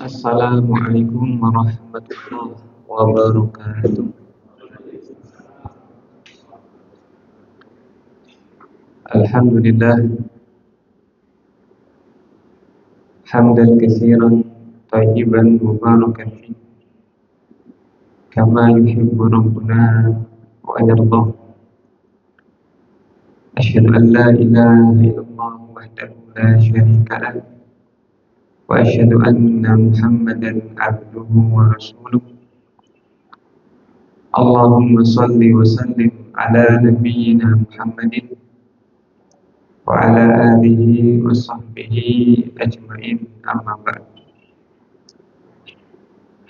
Assalamualaikum warahmatullahi wabarakatuh. Alhamdulillah hamdan katsiran thayyiban mubarakan fi kama yuhibbu rabbuna wa yarda. Asyhadu an la ilaha illallah wahdahu la syarika lah wa asyhadu anna Muhammadan abduhu wa rasuluh. Allahumma salli wa sallim ala nabiyyina Muhammadin wa ala alihi wa sahbihi ajma'in, amma ba'd.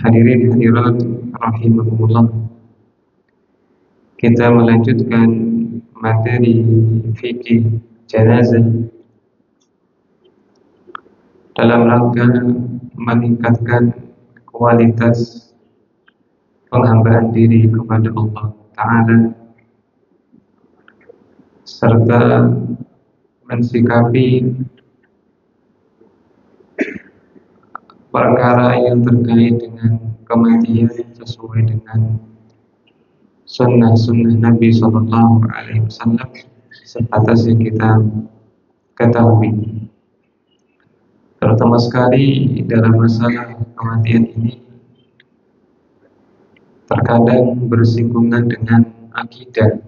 Hadirin hadirat rahimahumullah, kita melanjutkan materi fikih jenazah dalam rangka meningkatkan kualitas penghambaan diri kepada Allah Ta'ala serta mensikapi perkara yang terkait dengan kematian sesuai dengan sunnah-sunnah Nabi Sallallahu Alaihi Wasallam sebatas yang kita ketahui. Terutama sekali dalam masalah kematian ini terkadang bersinggungan dengan akidah,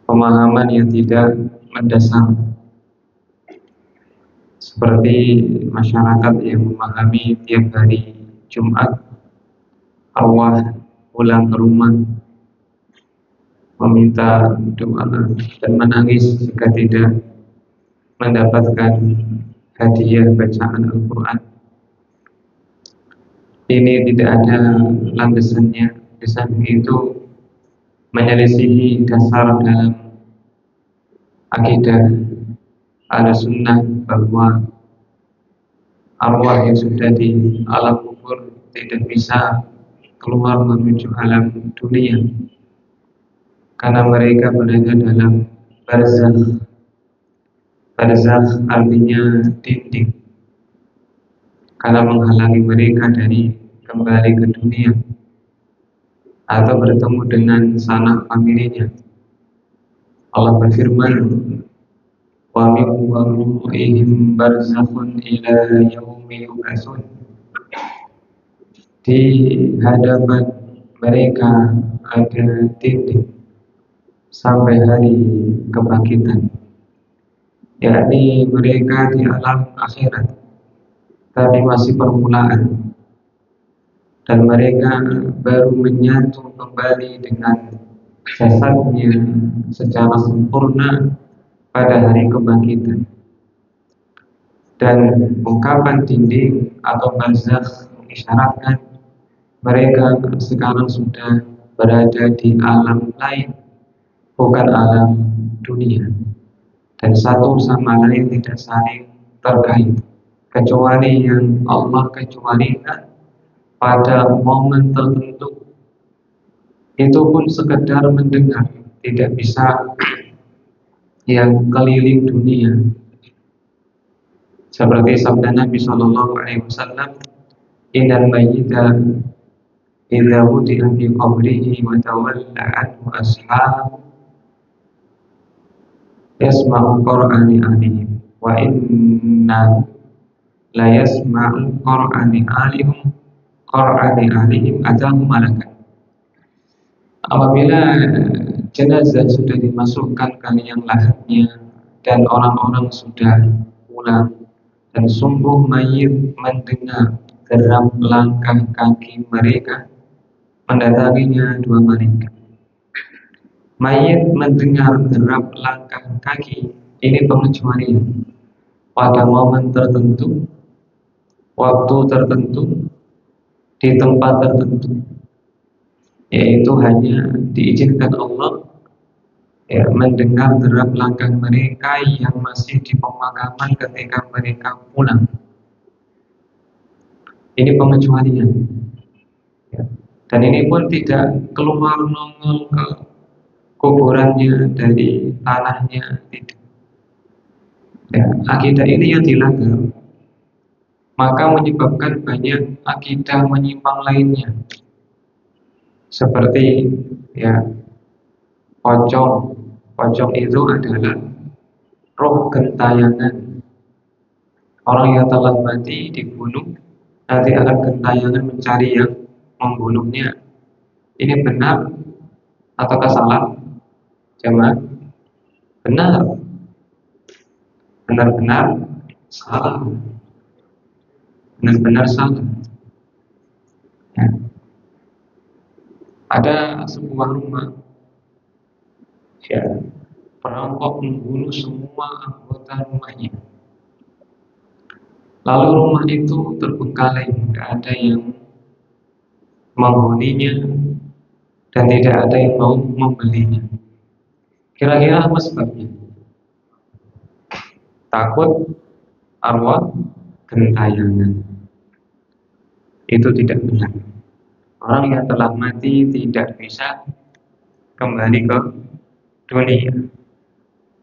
pemahaman yang tidak mendasar, seperti masyarakat yang memahami tiap hari Jumat arwah pulang ke rumah, meminta doa dan menangis jika tidak mendapatkan hadiah bacaan Al-Quran. Ini tidak ada landasannya. Di samping itu menyelisihi dasar dalam akidah Ahlussunnah bahwa arwah yang sudah di alam kubur tidak bisa keluar menuju alam dunia karena mereka berada dalam barzakh. Barzakh artinya dinding, karena menghalangi mereka dari kembali ke dunia atau bertemu dengan sanak familinya. Allah berfirman, wa min wara'ihim barzakhun ila yaumi yub'atsun. Di hadapan mereka ada dinding sampai hari kebangkitan, yakni mereka di alam akhirat tapi masih permulaan, dan mereka baru menyatu kembali dengan jasadnya secara sempurna pada hari kebangkitan. Dan ungkapan dinding atau barzakh mengisyaratkan mereka sekarang sudah berada di alam lain, bukan alam dunia, dan satu sama lain tidak saling terkait, kecuali yang Allah kecualikan pada momen tertentu. Itu pun sekedar mendengar, tidak bisa yang keliling dunia. Seperti sabda Nabi Sallallahu Alaihi Wasallam, innal mayyita idza wudi'a fi qabrihi wa tawalla anhu ashabu yasma'u qur'ani alihim wa inna la yasma'u qur'ani alihim atahu malakan. Apabila jenazah sudah dimasukkan ke liang lahatnya dan orang-orang sudah pulang, dan sungguh mayit mendengar geram langkah kaki mereka mendatanginya dua malaikat. Mayit mendengar geram langkah kaki, ini pengecualian pada momen tertentu, waktu tertentu, di tempat tertentu, yaitu hanya diizinkan Allah mendengar derap langkah mereka yang masih di pemakaman ketika mereka pulang. Ini pengecualian, dan ini pun tidak keluar nongol ke kuburannya dari tanahnya, tidak. Akidah ini yang dilanggar, maka menyebabkan banyak akidah menyimpang lainnya, seperti ya pocong. Pocong itu adalah roh gentayangan. Orang yang telah mati dibunuh, nanti akan gentayangan mencari yang membunuhnya. Ini benar ataukah salah? Jemaah, benar, benar-benar salah, benar-benar salah. Ya. Ada sebuah rumah, ya, perampok membunuh semua anggota rumahnya. Lalu rumah itu terbengkalai, tidak ada yang menghuninya dan tidak ada yang mau membelinya. Kira-kira apa sebabnya? Takut arwah gentayangan. Itu tidak benar. Orang yang telah mati tidak bisa kembali ke dunia.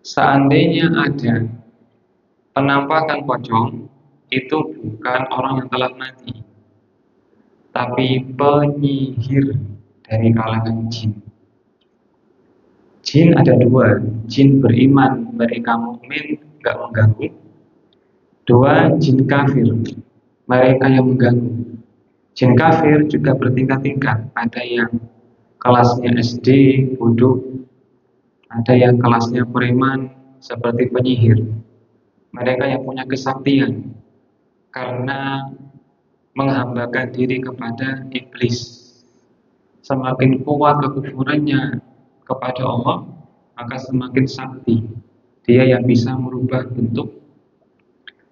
Seandainya ada penampakan pocong, itu bukan orang yang telah mati, tapi penyihir dari kalangan jin. Jin ada dua, jin beriman, mereka mukmin, gak mengganggu. Dua, jin kafir, mereka yang mengganggu. Jin kafir juga bertingkat-tingkat, ada yang kelasnya SD, bodoh, ada yang kelasnya preman, seperti penyihir. Mereka yang punya kesaktian karena menghambakan diri kepada iblis. Semakin kuat kekufurannya kepada Allah, maka semakin sakti. Dia yang bisa merubah bentuk.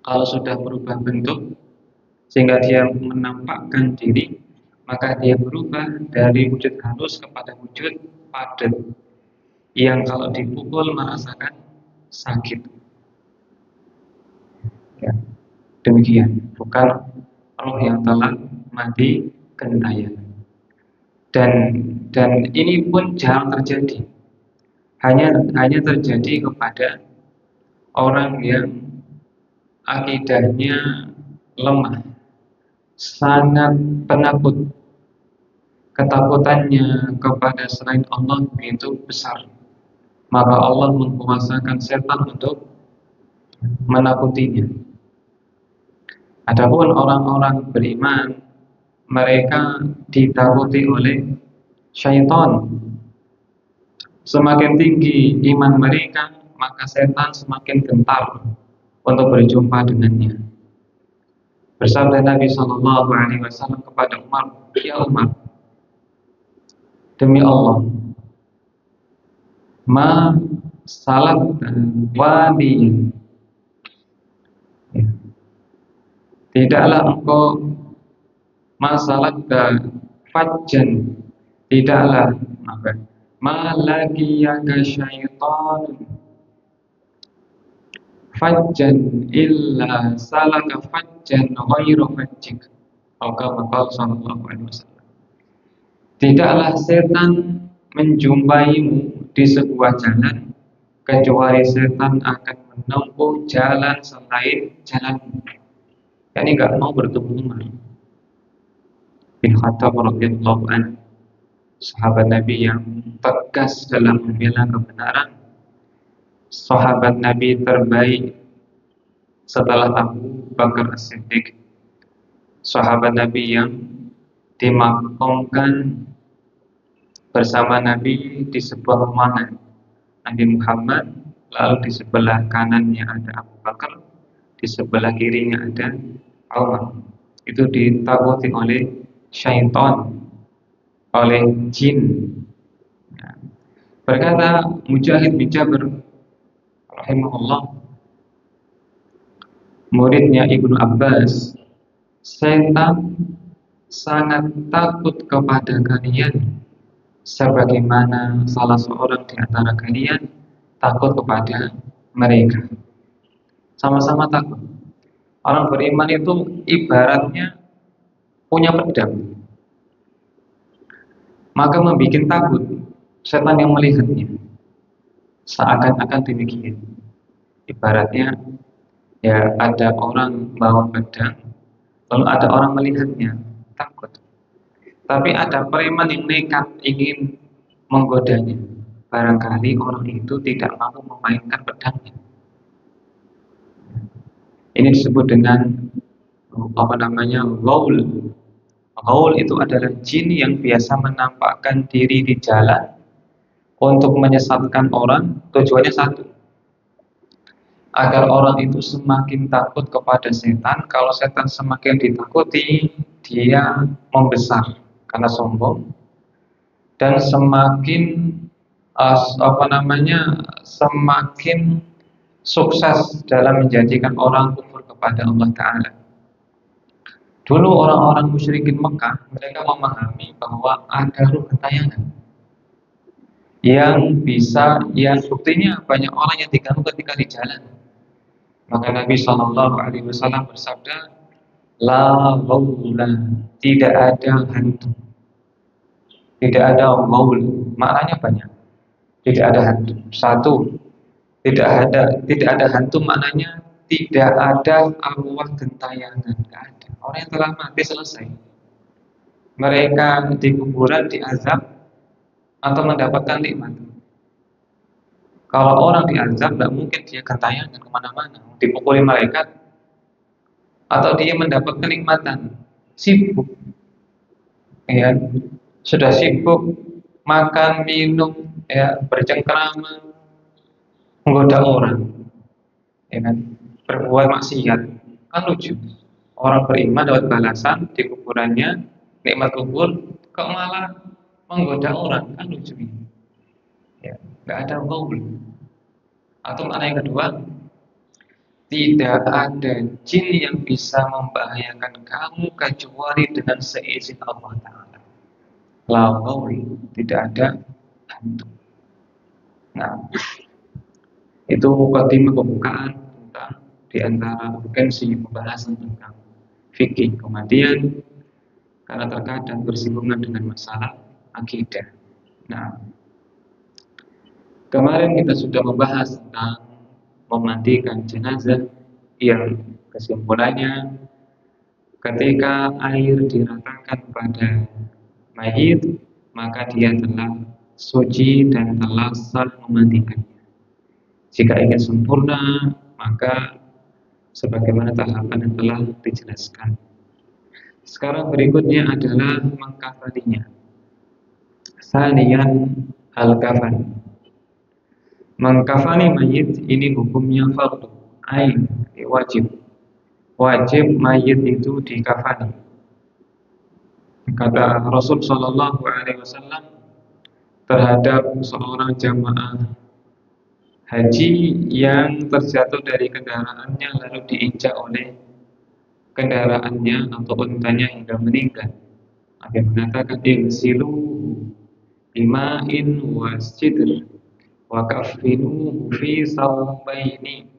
Kalau sudah merubah bentuk sehingga dia menampakkan diri, maka dia berubah dari wujud halus kepada wujud padat, yang kalau dipukul merasakan sakit. Ya, demikian, bukan roh yang telah mati gentayangan. Dan ini pun jarang terjadi. Hanya terjadi kepada orang yang akidahnya lemah, sangat penakut, ketakutannya kepada selain Allah begitu besar, maka Allah menguasakan setan untuk menakutinya. Adapun orang-orang beriman, mereka ditakuti oleh syaitan. Semakin tinggi iman mereka, maka setan semakin gentar untuk berjumpa dengannya. Bersabda Nabi SAW kepada Umar, "Ya Umar, demi Allah, ma salakta wadiyan." Tidaklah engkau masalakta fajjan, tidaklah malakiyaka syaitan fajjan illa salaka fajjan ghairu fajjik. Maka sallallahu alaihi wasallam, tidaklah setan menjumpaimu di sebuah jalan kecuali setan akan menempuh jalan selain jalanmu. Yani nggak mau bertemu Umar bin Khattab radhiyallahu anhu, sahabat Nabi yang tegas dalam membela kebenaran, sahabat Nabi terbaik setelah Abu Bakar As-Siddiq, sahabat Nabi yang dimakamkan bersama Nabi di sebuah ruangan Nabi Muhammad, lalu di sebelah kanannya ada Abu Bakar, di sebelah kirinya ada Umar. Itu ditakuti oleh syaitan, oleh jin. Berkata Mujahid bin Jabir rahimahullah, muridnya Ibnu Abbas, setan sangat takut kepada kalian sebagaimana salah seorang di antara kalian takut kepada mereka. Sama-sama takut. Orang beriman itu ibaratnya punya pedang, maka membuat takut setan yang melihatnya. Seakan-akan demikian. Ibaratnya ya ada orang bawa pedang, Lalu ada orang melihatnya, takut. Tapi ada preman yang nekat ingin menggodanya. Barangkali orang itu tidak mampu memainkan pedangnya. Ini disebut dengan ghaul. Ghaul itu adalah jin yang biasa menampakkan diri di jalan untuk menyesatkan orang. Tujuannya satu, agar orang itu semakin takut kepada setan. Kalau setan semakin ditakuti, dia membesar karena sombong, dan semakin semakin sukses dalam menjadikan orang kufur kepada Allah Ta'ala. Dulu orang-orang musyrikin Mekah, mereka memahami bahwa ada ruh gentayangan yang buktinya banyak orang yang diganggu ketika di jalan. Maka Nabi Shallallahu Alaihi Wasallam bersabda, la ghaula, tidak ada hantu, tidak ada ghaul. Maknanya banyak. Tidak ada hantu. Satu, tidak ada hantu, maknanya tidak ada arwah gentayangan. Tidak ada. Orang yang telah mati selesai. Mereka di kuburan diazab atau mendapatkan nikmat. Kalau orang diazab, tidak mungkin dia gentayangan kemana-mana, dipukuli malaikat, atau dia mendapat kenikmatan. Sibuk, ya, sudah sibuk makan, minum, ya, bercengkrama, menggoda orang, ya kan, berbuat maksiat. Kan lucu. Orang beriman dapat balasan di kuburannya, nikmat kubur, kok malah menggoda orang, kan lucu ini. Ya, nggak ada ghaul. Atau makna yang kedua, tidak ada jin yang bisa membahayakan kamu kecuali dengan seizin Allah Ta'ala. La ghaul, tidak ada hantu. Nah, itu mukadimah pembukaan tentang di antara urgensi pembahasan tentang fikih kematian, karena terkadang bersinggungan dengan masalah akidah. Nah, kemarin kita sudah membahas tentang memandikan jenazah, yang kesimpulannya ketika air diratakan pada mayit, maka dia telah suci dan telah sah memandikannya. Jika ingin sempurna, maka sebagaimana tahapan yang telah dijelaskan. Sekarang berikutnya adalah mengkafaninya. Saniyan al-kafan. Mengkafani mayit ini hukumnya fardu ain, wajib. Wajib mayit itu dikafani. Kata Rasul Shallallahu Alaihi Wasallam terhadap seorang jamaah haji yang terjatuh dari kendaraannya lalu diinjak oleh kendaraannya atau untanya hingga meninggal. Nabi mengatakan, igsilu bima'in wasjidr wa kafinuhu fi sawbaini,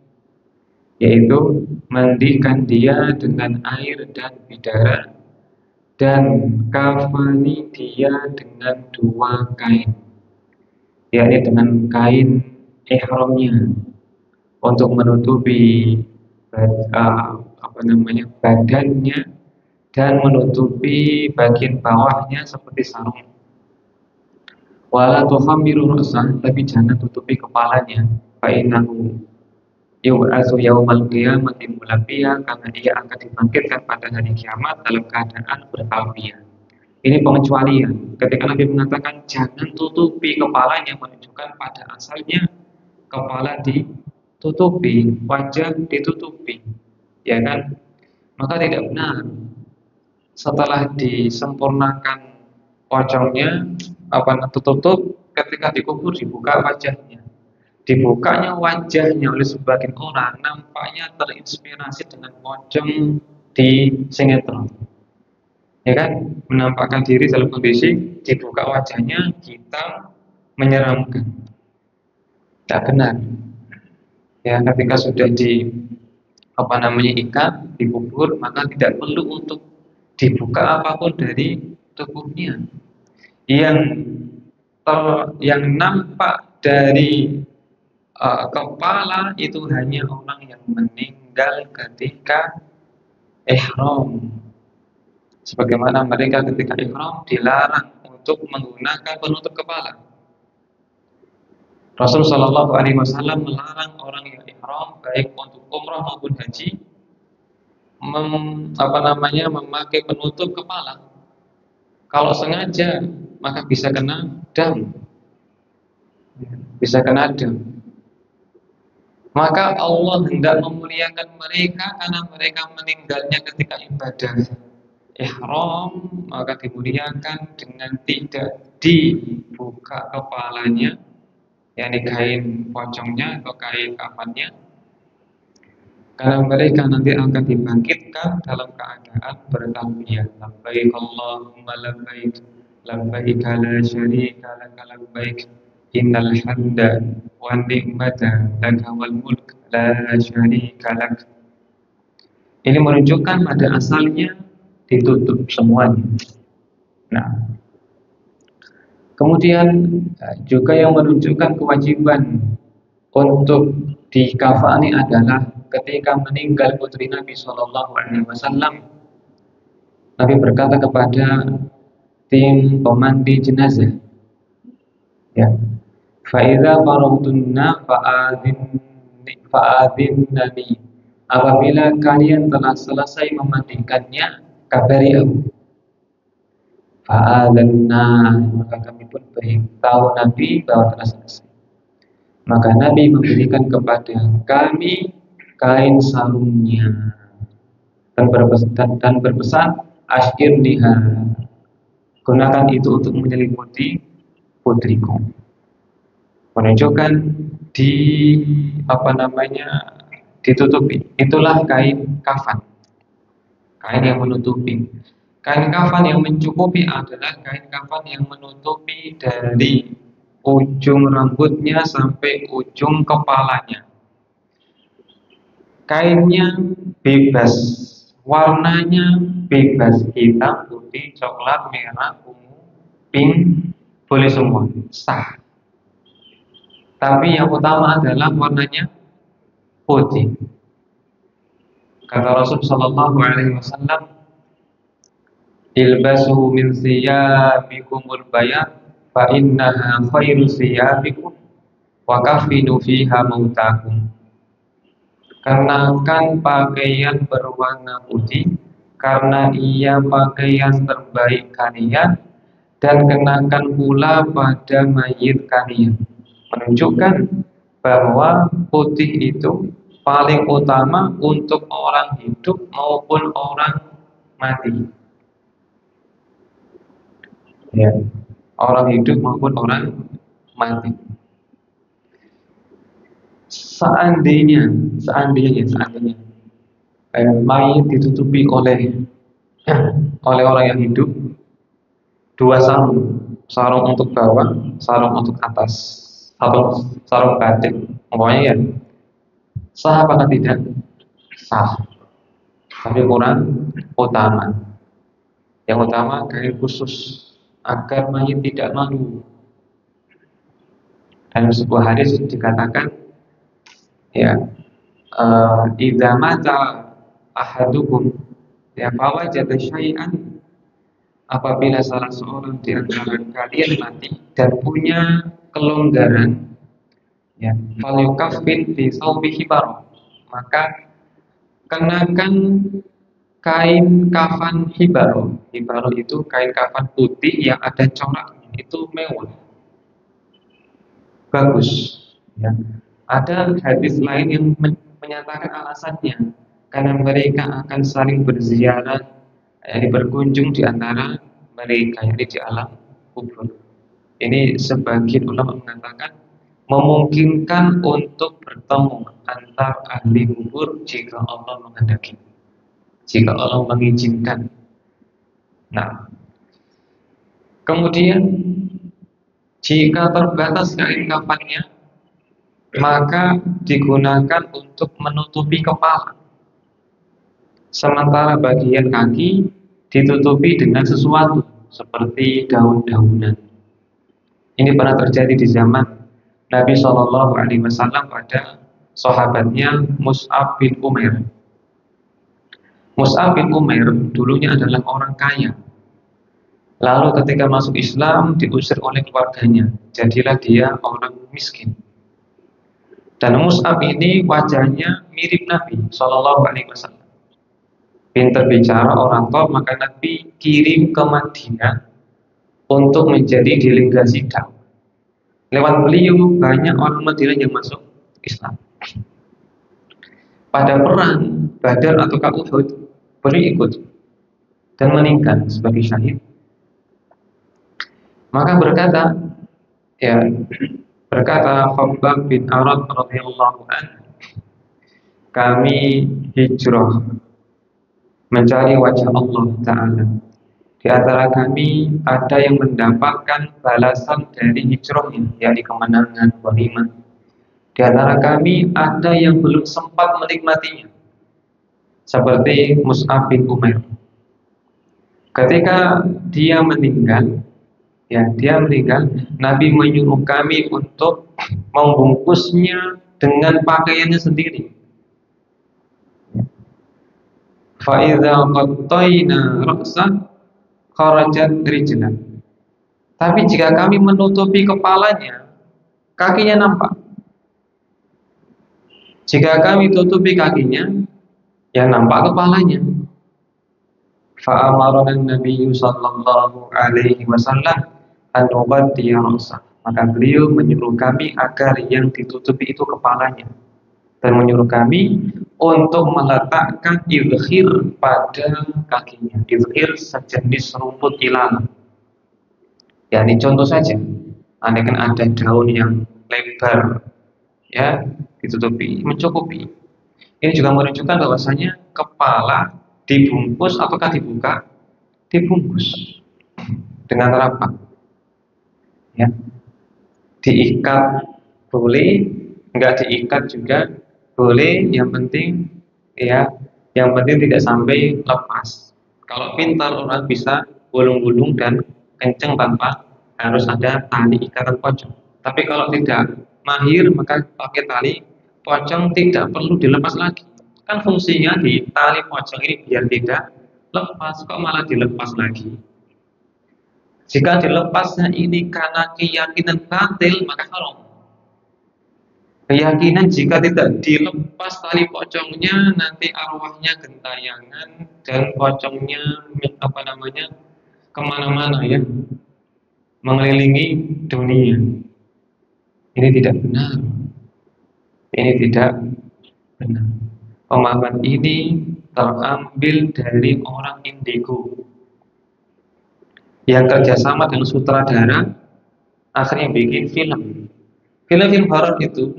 yaitu mandikan dia dengan air dan bidara, dan kafani dia dengan dua kain, yakni dengan kain ihramnya untuk menutupi badannya dan menutupi bagian bawahnya seperti sarung. Wala tuhammiru ra'sah, tapi jangan tutupi kepalanya. Fa innahu yub'atsu yaumal qiyamati mulabbiya, karena dia akan dibangkitkan pada hari kiamat dalam keadaan bertalbiyah. Ini pengecualian. Ketika Nabi mengatakan jangan tutupi kepalanya, menunjukkan pada asalnya kepala ditutupi, wajah ditutupi, ya kan? Maka tidak benar setelah disempurnakan pocongnya, tertutup, ketika dikubur dibuka wajahnya. Dibukanya wajahnya oleh sebagian orang nampaknya terinspirasi dengan pocong di sinetron, ya kan? Menampakkan diri dalam kondisi dibuka wajahnya, hitam, menyeramkan. Tidak benar. Ya, ketika sudah ikat, dikubur, maka tidak perlu untuk dibuka apapun dari tubuhnya. Yang nampak dari kepala itu hanya orang yang meninggal ketika ihram. Sebagaimana mereka ketika ihram dilarang untuk menggunakan penutup kepala. Rasul Shallallahu Alaihi Wasallam melarang orang yang ihram baik untuk umrah maupun haji memakai penutup kepala. Kalau sengaja maka bisa kena dam, bisa kena dam. Maka Allah hendak memuliakan mereka karena mereka meninggalnya ketika ibadah ihram, maka dimuliakan dengan tidak dibuka kepalanya, yakni kain pocongnya atau kain kafannya, karena mereka nanti akan dibangkitkan dalam keadaan bertalbiyah, labbaik Allahumma labbaik, labbaik la syarika laka labbaik, innal hamda wan ni'mata laka wal mulk la syarika lak. Ini menunjukkan pada asalnya ditutup semuanya. Nah, kemudian juga yang menunjukkan kewajiban untuk dikafani adalah ketika meninggal putri Nabi Shallallahu Alaihi Wasallam, Nabi berkata kepada tim pemandi jenazah, ya, faida farautunna fa'adhinnani, apabila kalian telah selesai memandikannya, kabari aku. Fa'adhanna, maka kami pun beritahu Nabi bahwa telah selesai. Maka Nabi memberikan kepada kami kain sarungnya dan berpesan asyirniha, gunakan itu untuk menyelimuti putriku. Menunjukkan ditutupi. Itulah kain kafan, kain yang menutupi. Kain kafan yang mencukupi adalah kain kafan yang menutupi dari ujung rambutnya sampai ujung kepalanya. Kainnya bebas, warnanya bebas, hitam, putih, coklat, merah, ungu, pink, boleh semua, sah. Tapi yang utama adalah warnanya putih. Kata Rasul Sallallahu Alaihi Wasallam, ilbasu min siyabikumul bayat, fa innaha khairu siyabikum, wa kafinu fiha mautakum. Kenakan pakaian berwarna putih, karena ia pakaian terbaik kalian, dan kenakan pula pada mayit kalian. Menunjukkan bahwa putih itu paling utama untuk orang hidup maupun orang mati. Ya, orang hidup maupun orang mati. Seandainya mayit ditutupi oleh orang yang hidup, dua sarung untuk bawah, sarung untuk atas, sarung batik, pokoknya ya, sah apa tidak? Sah, tapi kurang utama. Yang utama kain khusus agar mayit tidak malu. Dalam sebuah hadis dikatakan, ya, idza mata ahadukum, ya, fawajada syai'an, apabila salah seorang di antara kalian mati dan punya kelonggaran, ya, falyukaffin fi thawbihi barah, maka kenakan kain kafan hibaro. Hibaro itu kain kafan putih yang ada coraknya, itu mewah, bagus, ya. Ada hadis lain yang menyatakan alasannya karena mereka akan saling berziarah, berkunjung di antara mereka, yakni di alam kubur. Ini sebagian ulama mengatakan memungkinkan untuk bertemu antar ahli kubur jika Allah menghendaki, jika Allah mengizinkan. Nah, kemudian jika terbatas kain kafannya, maka digunakan untuk menutupi kepala. Sementara bagian kaki ditutupi dengan sesuatu seperti daun-daunan. Ini pernah terjadi di zaman Nabi Shallallahu Alaihi Wasallam pada sahabatnya Mus'ab bin Umair. Mus'ab bin Umair dulunya adalah orang kaya. Lalu ketika masuk Islam diusir oleh keluarganya. Jadilah dia orang miskin. Dan Mus'ab ini wajahnya mirip Nabi Shallallahu Alaihi Wasallam. Pintar bicara, orang top, maka Nabi kirim ke Madinah untuk menjadi delegasi dakwah. Lewat beliau banyak orang Madinah yang masuk Islam. Pada perang Badar atau Uhud, beliau ikut dan meninggal sebagai syahid. Maka berkata Khabbab bin Arad radhiyallahu anhu, kami hijrah mencari wajah Allah Ta'ala. Di antara kami ada yang mendapatkan balasan dari hijrahnya, yakni kemenangan, ghanimah. Di antara kami ada yang belum sempat menikmatinya, seperti Mus'ab bin Umair. Ketika dia meninggal, Nabi menyuruh kami untuk membungkusnya dengan pakaiannya sendiri. Fa idza qattayna ra'sa kharajat rijlan. Tapi jika kami menutupi kepalanya, kakinya nampak. Jika kami tutupi kakinya, yang nampak kepalanya. Fa amarana an-nabiy sallallahu alaihi wasallam an nughaddiya ra'sah. Maka beliau menyuruh kami agar yang ditutupi itu kepalanya, dan menyuruh kami untuk meletakkan izhir pada kakinya. Izhir sejenis rumput ilalang. Ya, ini contoh saja. Andaikan ada daun yang lebar, ya, ditutupi, mencukupi. Ini juga menunjukkan bahwasanya kepala dibungkus ataukah dibuka? Dibungkus. Dengan rapat. Ya. Diikat boleh, enggak diikat juga boleh, yang penting tidak sampai lepas. Kalau pintar orang bisa gulung-gulung dan kenceng tanpa harus ada tali ikatan pocong. Tapi kalau tidak mahir, maka pakai tali pocong tidak perlu dilepas lagi. Kan fungsinya di tali pocong ini biar tidak lepas, kok malah dilepas lagi. Jika dilepasnya ini karena keyakinan batil, maka haram. Keyakinan jika tidak dilepas tali pocongnya, nanti arwahnya gentayangan dan pocongnya kemana-mana, ya, mengelilingi dunia. Ini tidak benar. Ini tidak benar. Pemahaman ini terambil dari orang indigo yang kerjasama dengan sutradara, akhirnya bikin film. Film-film horor itu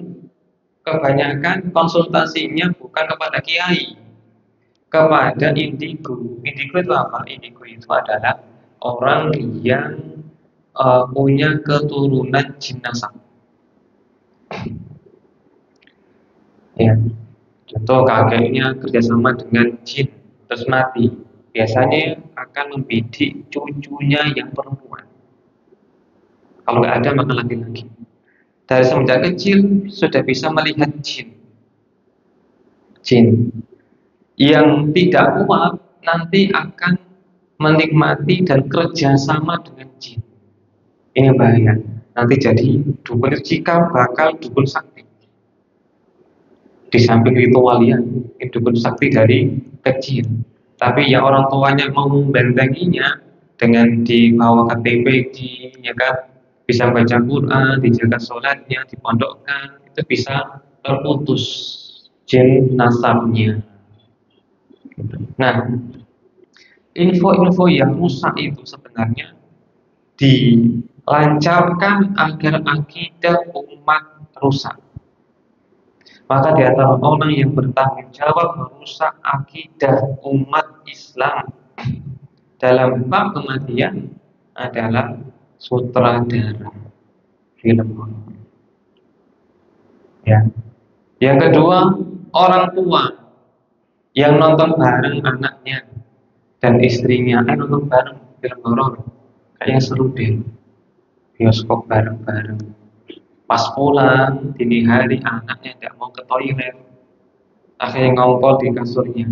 kebanyakan konsultasinya bukan kepada kiai, kepada indigo. Indigo itu apa? Indigo itu adalah orang yang punya keturunan jin nasab. Ya, contoh kakeknya kerjasama dengan jin terus mati, biasanya akan membidik cucunya yang perempuan. Kalau nggak ada maka laki-laki. Dari semenjak kecil sudah bisa melihat jin yang tidak kuat nanti akan menikmati dan kerjasama dengan jin. Ini bahaya. Nanti jadi dukun cikal bakal dukun sakti. Di samping ritualnya, dukun sakti dari kecil. Tapi yang orang tuanya mau membentenginya dengan dibawa KTP, bisa baca Quran, dijaga sholatnya, dipondokkan, itu bisa terputus jin nasabnya. Nah, info-info yang rusak itu sebenarnya dilancarkan agar akidah umat rusak. Maka di antara orang yang bertanggung jawab merusak akidah umat Islam dalam bab kematian adalah sutradara film. Ya. Yang kedua, orang tua yang nonton bareng anaknya dan istrinya, nonton bareng film horor, kayaknya seru deh, bioskop bareng-bareng. Pas pulang dini hari anaknya tidak mau ke toilet, akhirnya ngompol di kasurnya.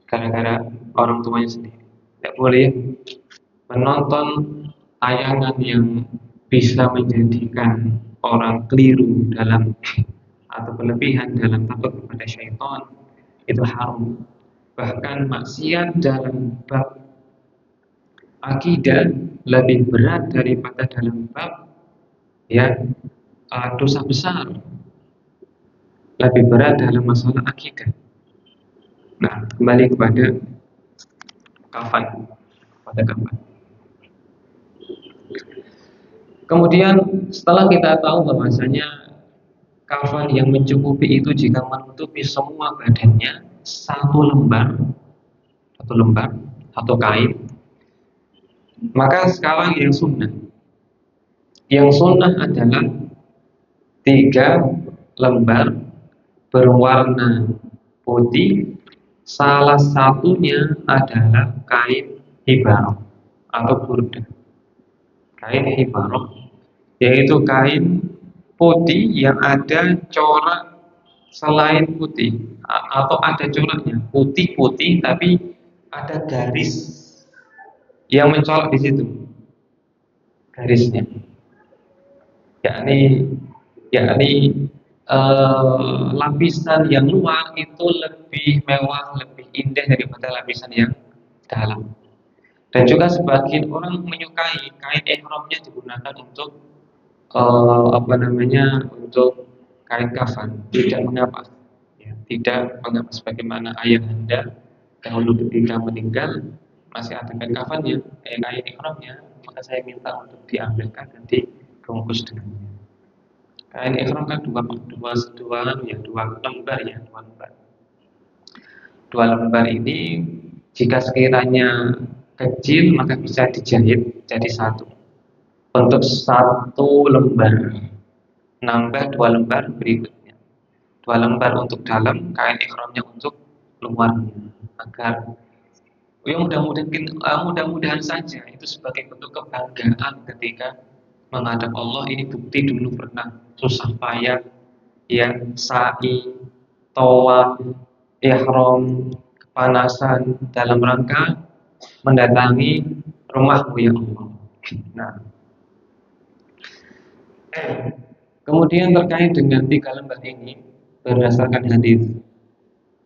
gara-gara orang tuanya sendiri. Tidak boleh menonton tayangan yang bisa menjadikan orang keliru dalam atau berlebihan dalam takut kepada syaitan, itu haram. Bahkan maksiat dalam bab akidah lebih berat daripada dalam bab ya dosa besar, lebih berat dalam masalah akidah. Nah, kembali kepada kafan, pada kafan. Kemudian setelah kita tahu bahwasanya kafan yang mencukupi itu jika menutupi semua badannya satu lembar, satu kain, maka sekarang yang sunnah adalah 3 lembar berwarna putih. Salah satunya adalah kain hibarah atau burda. Kain hibarah yaitu kain putih yang ada corak selain putih, atau ada coraknya putih tapi ada garis yang mencolok di situ, garisnya, yakni lapisan yang luar itu lebih mewah, lebih indah daripada lapisan yang dalam. Dan juga sebagian orang menyukai kain ihramnya digunakan untuk untuk kain kafan. Tidak mengapa, ya, tidak mengapa. Sebagaimana ayahanda dahulu ketika meninggal masih ada kain kafannya, kain ihramnya, maka saya minta untuk diambilkan dan dibungkus dengannya. Kain ihram kan dua lembar ini jika sekiranya kecil maka bisa dijahit jadi satu. Untuk satu lembar nambah 2 lembar berikutnya, 2 lembar untuk dalam kain ihramnya untuk luarnya, agar mudah-mudahan saja itu sebagai bentuk kebanggaan ketika menghadap Allah. Ini bukti dulu pernah susah payah ya, sa'i, tawaf, ihram, kepanasan dalam rangka mendatangi rumahmu ya Allah. Nah, kemudian terkait dengan 3 lembar ini berdasarkan hadis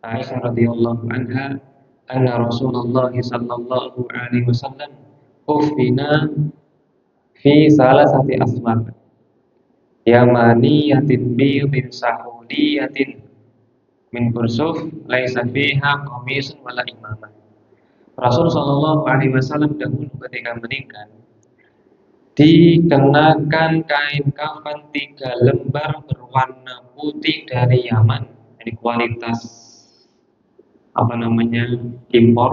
Aisyah radhiyallahu anha, anna Rasulullah sallallahu alaihi wasallam ufina fi salasati aswab yamaniyatin bidin sahudiyatin min kursuf laisa fiha qamisun wala imamah. Rasul sallallahu alaihi wasallam dahulu ketika meninggal dikenakan kain kafan 3 lembar berwarna putih dari Yaman, dari kualitas impor.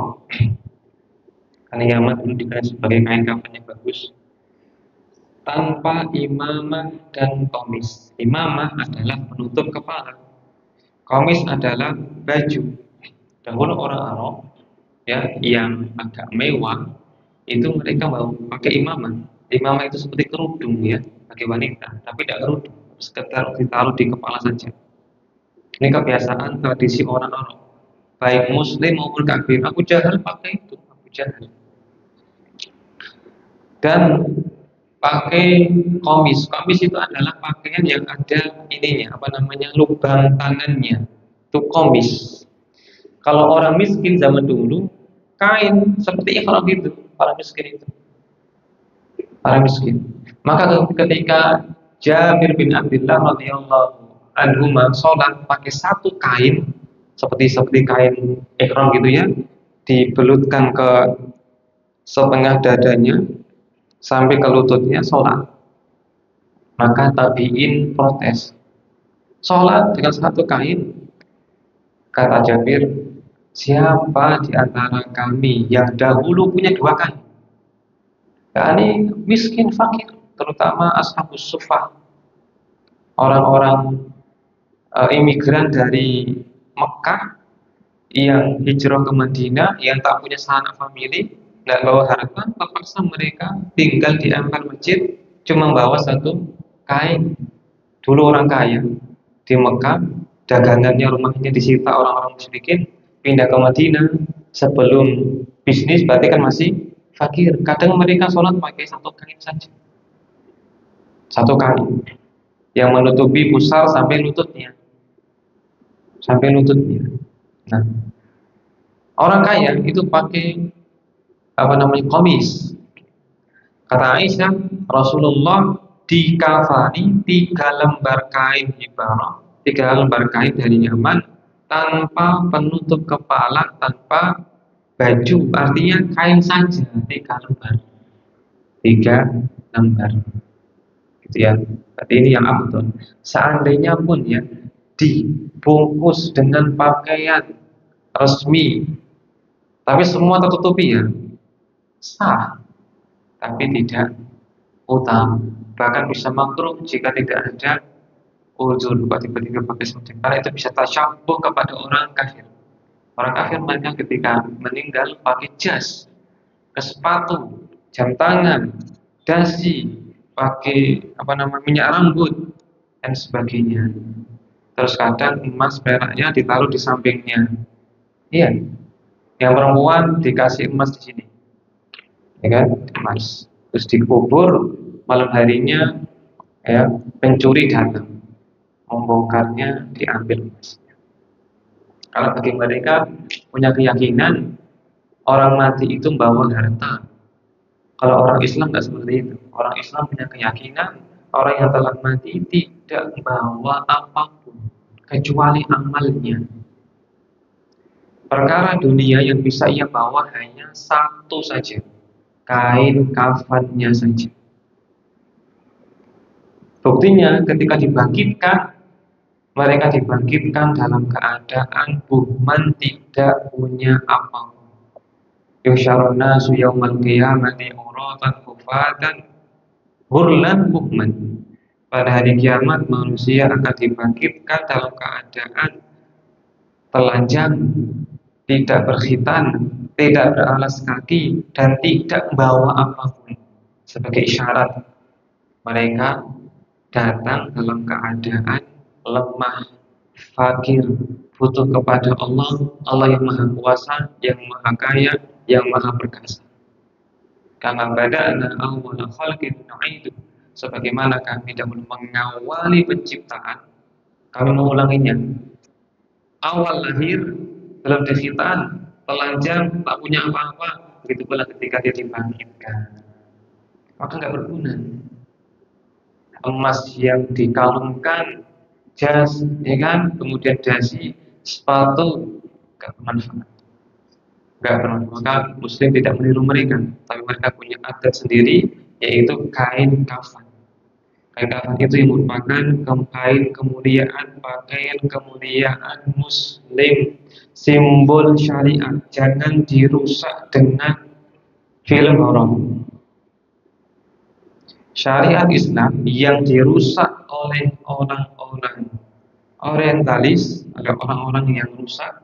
Karena Yaman dulu dikenal sebagai kain kafan yang bagus, tanpa imamah dan komis. Imamah adalah penutup kepala, komis adalah baju. Dahulu orang Arab ya yang agak mewah itu mereka mau pakai imamah. Imamah itu seperti kerudung ya bagi wanita, tapi tidak kerudung, sekedar ditaruh di kepala saja. Ini kebiasaan tradisi orang Arab, baik Muslim maupun kafir. Abu Jahal pakai itu, Abu Jahal. Dan pakai komis. Komis itu adalah pakaian yang ada ininya, lubang tangannya. Itu komis. Kalau orang miskin zaman dulu, kain seperti ihram itu, para miskin itu. Para miskin. Maka ketika Jabir bin Abdullah radhiyallahu anhu sholat pakai satu kain seperti kain ihram gitu ya, dibelutkan ke setengah dadanya sampai ke lututnya sholat. Maka tabi'in protes, sholat dengan satu kain. Kata Jabir, siapa di antara kami yang dahulu punya 2 kain? Ini miskin fakir, terutama ashabus suffah, orang-orang imigran dari Mekah yang hijrah ke Madinah, yang tak punya sanak famili, tidak bawa harta, terpaksa mereka tinggal di empat masjid, cuma bawa satu kain. Dulu orang kaya di Mekah, dagangannya, rumahnya disita orang-orang musyrikin, pindah ke Madinah, sebelum bisnis berarti kan masih fakir. Kadang mereka sholat pakai satu kain saja, satu kain yang menutupi pusar sampai lututnya, sampai lututnya. Nah, orang kaya itu pakai apa namanya, komis. Kata Aisyah, Rasulullah dikafani 3 lembar kain ibarah, 3 lembar kain dari Yaman, tanpa penutup kepala, tanpa baju, artinya kain saja 3 lembar, 3 lembar, gitu ya. Berarti ini yang abdul. Seandainya pun ya dibungkus dengan pakaian resmi, tapi semua tertutupi ya, sah, tapi tidak utama. Bahkan bisa makruh jika tidak ada uzur, tiba-tiba pakai semacam, karena itu bisa tasyabuh kepada orang kafir. Orang kafir mereka ketika meninggal pakai jas, ke sepatu, jam tangan, dasi, pakai apa namanya, minyak rambut dan sebagainya. Terus kadang emas peraknya ditaruh di sampingnya. Iya, yang perempuan dikasih emas di sini, ya kan, emas. Terus dikubur, malam harinya ya pencuri datang, membongkarnya, diambil emasnya. Kalau bagi mereka punya keyakinan orang mati itu membawa harta. Kalau orang Islam nggak seperti itu. Orang Islam punya keyakinan orang yang telah mati tidak membawa apapun kecuali amalnya. Perkara dunia yang bisa ia bawa hanya satu saja, kain kafannya saja. Buktinya ketika dibangkitkan, mereka dibangkitkan dalam keadaan buhman, tidak punya apapun. Yusyarun nasu yaumal qiyamati uratan hufatan hurlan buhman. Pada hari kiamat manusia akan dibangkitkan dalam keadaan telanjang, tidak berkhitan, tidak beralas kaki, dan tidak membawa apapun. Sebagai isyarat mereka datang dalam keadaan lemah, fakir, butuh kepada Allah, Allah yang maha kuasa, yang maha kaya, yang maha perkasa. Kama bada'na awwala khalqin nu'idu, sebagaimana kami dahulu mengawali penciptaan, kami mengulanginya. Awal lahir, belum dikhitan, telanjang, tak punya apa-apa, begitu pula ketika dia dibangkitkan, maka nggak berguna. Emas yang dikalungkan, jas, ya kan, kemudian dasi, sepatu, nggak bermanfaat. Nggak bermanfaat. Maka Muslim tidak meniru mereka, tapi mereka punya adat sendiri, yaitu kain kafan. Kain kafan itu yang merupakan kain kemuliaan, pakaian kemuliaan Muslim, simbol syariat. Jangan dirusak dengan film horor. Syariat Islam yang dirusak oleh orang-orang orientalis, ada orang-orang yang rusak.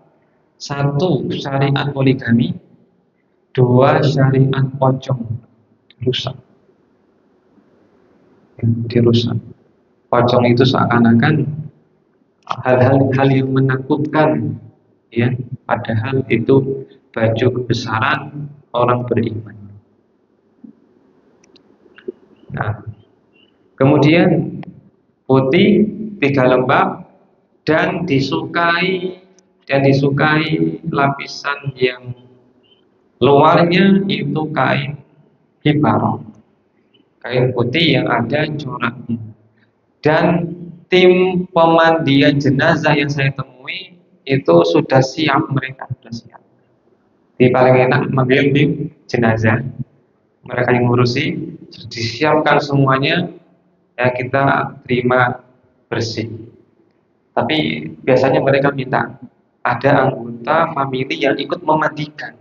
1, syariat poligami. 2, syariat pocong, rusak. Dirusak. Pocong itu seakan-akan hal yang menakutkan, ya, padahal itu baju kebesaran orang beriman. Nah, kemudian putih 3 lembar dan disukai lapisan yang luarnya itu kain hibarah, kain putih yang ada coraknya. Dan tim pemandian jenazah yang saya temui itu sudah siap, mereka sudah siap. Di paling enak membimbing jenazah, mereka yang ngurusi, disiapkan semuanya, ya kita terima bersih. Tapi biasanya mereka minta ada anggota famili yang ikut memandikan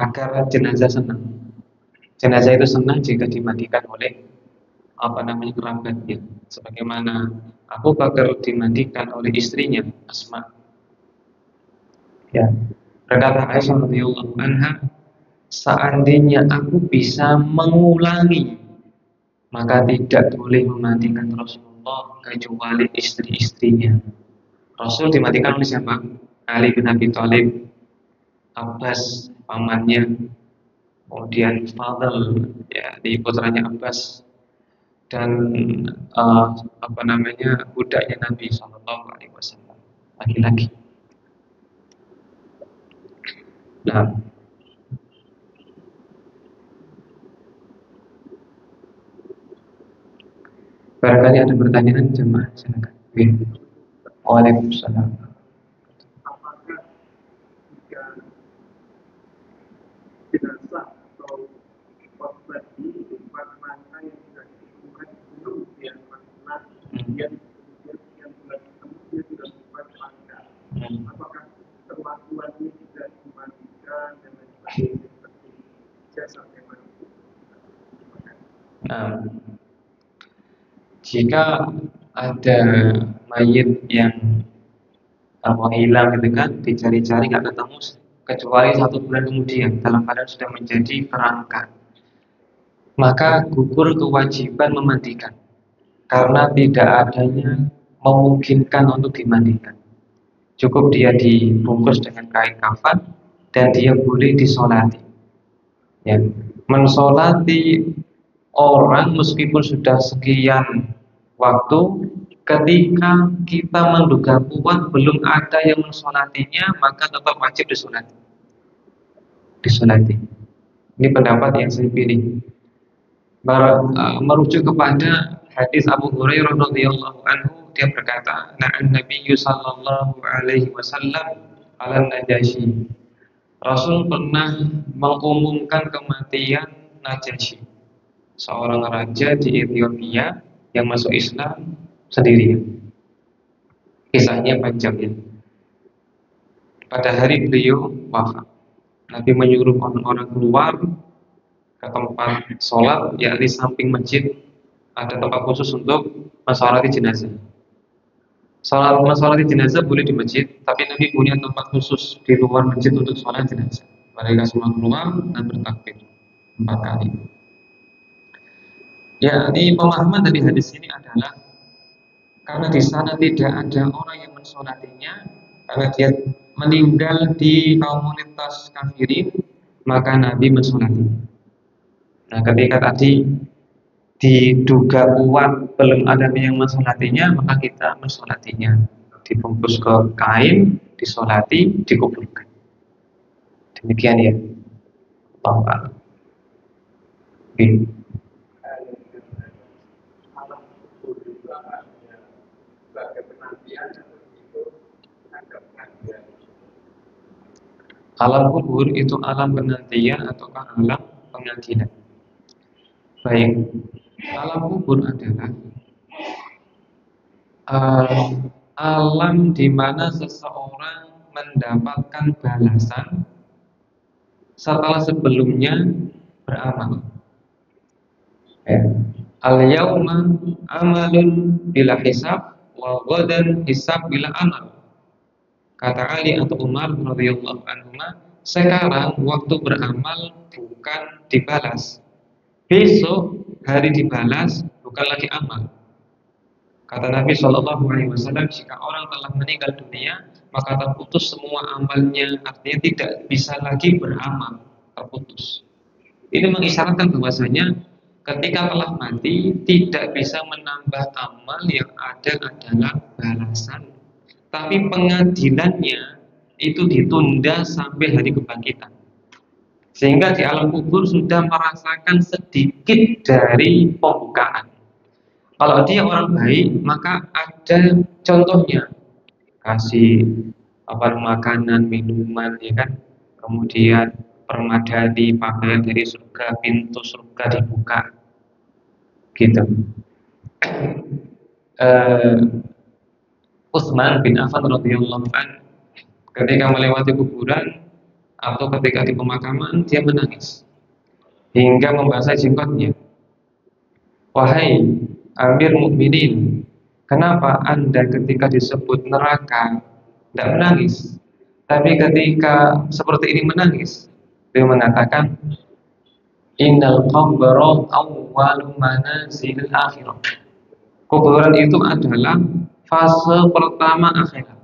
agar jenazah senang. Jenazah itu senang jika dimandikan oleh kerabatnya. Sebagaimana Abu Bakar dimandikan oleh istrinya Asma. Ya, berkata Aisyah radhiyallahu anha, seandainya aku bisa mengulangi, maka tidak boleh memandikan Rasulullah kecuali istri-istrinya. Rasul dimandikan oleh siapa? Ali bin Abi Thalib. Abbas pamannya, kemudian Fadl ya di putranya Abbas, dan apa namanya budaknya Nabi Shallallahu Alaihi Wasallam laki-laki. Nah, barangkali ada pertanyaan jemaah, silakan. Oke. Waalaikumsalam. Apakah jika jenazah atau korban di tempat mata yang sudah ditemukan belum dia pernah kemudian yang sudah ketemu dia sudah bukan mata, apakah perlakuannya tidak dimandikan dan lain sebagainya seperti jasad yang mati? Nah, jika ada mayit yang hilang gitu kan, dicari-cari nggak ketemu kecuali 1 bulan kemudian dalam keadaan sudah menjadi kerangka, maka gugur kewajiban memandikan karena tidak adanya memungkinkan untuk dimandikan. Cukup dia dibungkus dengan kain kafan dan dia boleh disolati. Ya, mensolati orang meskipun sudah sekian waktu, ketika kita menduga kuat belum ada yang mensolatinya, maka tetap wajib disolati. Ini pendapat yang saya pilih. Merujuk kepada hadis Abu Hurairah radhiyallahu anhu, dia berkata, "Na'an Nabi sallallahu alaihi wasallam ala Najasyi." Rasul pernah mengumumkan kematian Najasyi, seorang raja di Ethiopia yang masuk Islam sendirian. Kisahnya panjang ya. Pada hari beliau wafat, Nabi menyuruh orang-orang keluar ke tempat sholat, yakni samping masjid ada tempat khusus untuk mensolati jenazah. Mensolati jenazah boleh di masjid, tapi Nabi punya tempat khusus di luar masjid untuk sholat jenazah. Mereka semua keluar dan bertakbir 4 kali. Ya, ini pemahaman dari hadis ini adalah karena di sana tidak ada orang yang mensolatinya, karena dia meninggal di komunitas kafirin, maka Nabi mensolatinya. Nah, ketika tadi diduga kuat belum ada yang mensolatinya, maka kita mensolatinya, dibungkus ke kain, disolati, dikuburkan. Demikian ya, Allah. Alam kubur itu alam penantian ataukah alam pengadilan? Baik, alam kubur adalah alam di mana seseorang mendapatkan balasan setelah sebelumnya beramal. Al-yauma amalun bila hisab wa ghadan hisab bila amal. Kata Ali atau Umar radhiyallahu anhuma, sekarang waktu beramal bukan dibalas. Besok hari dibalas bukan lagi amal. Kata Nabi Shallallahu Alaihi Wasallam, jika orang telah meninggal dunia, maka terputus semua amalnya, artinya tidak bisa lagi beramal, terputus. Ini mengisyaratkan bahwasanya ketika telah mati tidak bisa menambah amal, yang ada adalah balasan. Tapi pengadilannya itu ditunda sampai hari kebangkitan. Sehingga di alam kubur sudah merasakan sedikit dari pembukaan. Kalau dia orang baik, maka ada contohnya, kasih makanan, minuman, ya kan, kemudian permadani, pakaian dari surga, pintu surga dibuka, gitu. Utsman bin Affan radhiyallahu an ketika melewati kuburan atau ketika di pemakaman, dia menangis hingga membasahi jenggotnya. Wahai Amir Mukminin, kenapa Anda ketika disebut neraka tidak menangis, tapi ketika seperti ini menangis? Dia mengatakan, Innal qabra awwalu manazilil akhirah. Kuburan itu adalah fase pertama akhirat.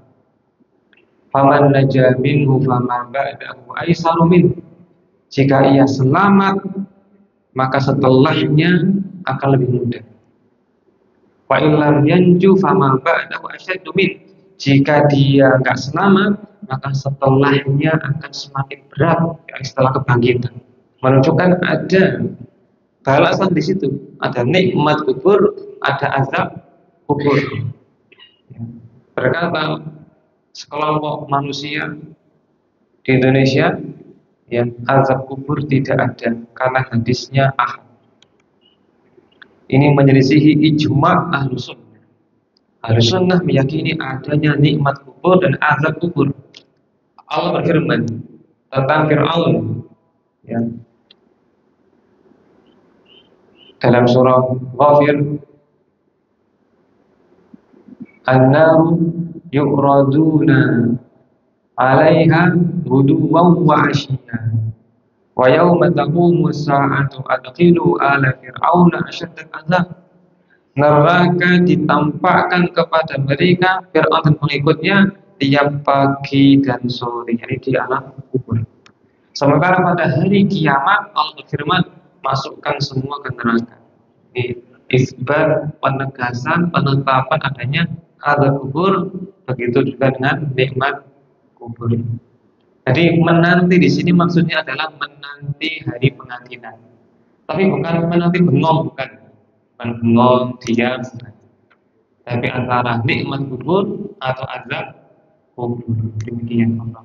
Faman naja minhu fama ba'dahu aisaru min. Jika ia selamat, maka setelahnya akan lebih mudah. Wa illam yanju fama ba'dahu asyaddu min. Jika dia enggak selamat, maka setelahnya akan semakin berat, setelah kebangkitan. Menunjukkan ada balasan di situ, ada nikmat kubur, ada azab kubur. Berkata sekelompok manusia di Indonesia, yang azab kubur tidak ada karena hadisnya ahad. Ini menyelisihi ijma' ahlu sunnah. Ahlu sunnah meyakini adanya nikmat kubur dan azab kubur. Allah berfirman tentang Fir'aun, ya, dalam surah Ghafir, an-naru yu'raduna 'alaiha ghuduwan wa 'ashiyyan wa yawma taqumu as-sa'atu adkhilu ala fir'auna ashadda al-'adzab. Neraka ditampakkan kepada mereka Fir'aun dan pengikutnya tiap pagi dan sore, yaitu di alam kubur. Sementara pada hari kiamat Allah berfirman, masukkan semua ke neraka. Ini isbat, penegasan, penetapan adanya azab kubur, begitu juga dengan nikmat kubur. Jadi menanti di sini maksudnya adalah menanti hari pengadilan. Tapi bukan menanti bengong, bukan bengong diam. Tapi antara nikmat kubur atau azab kubur. Demikian Allah.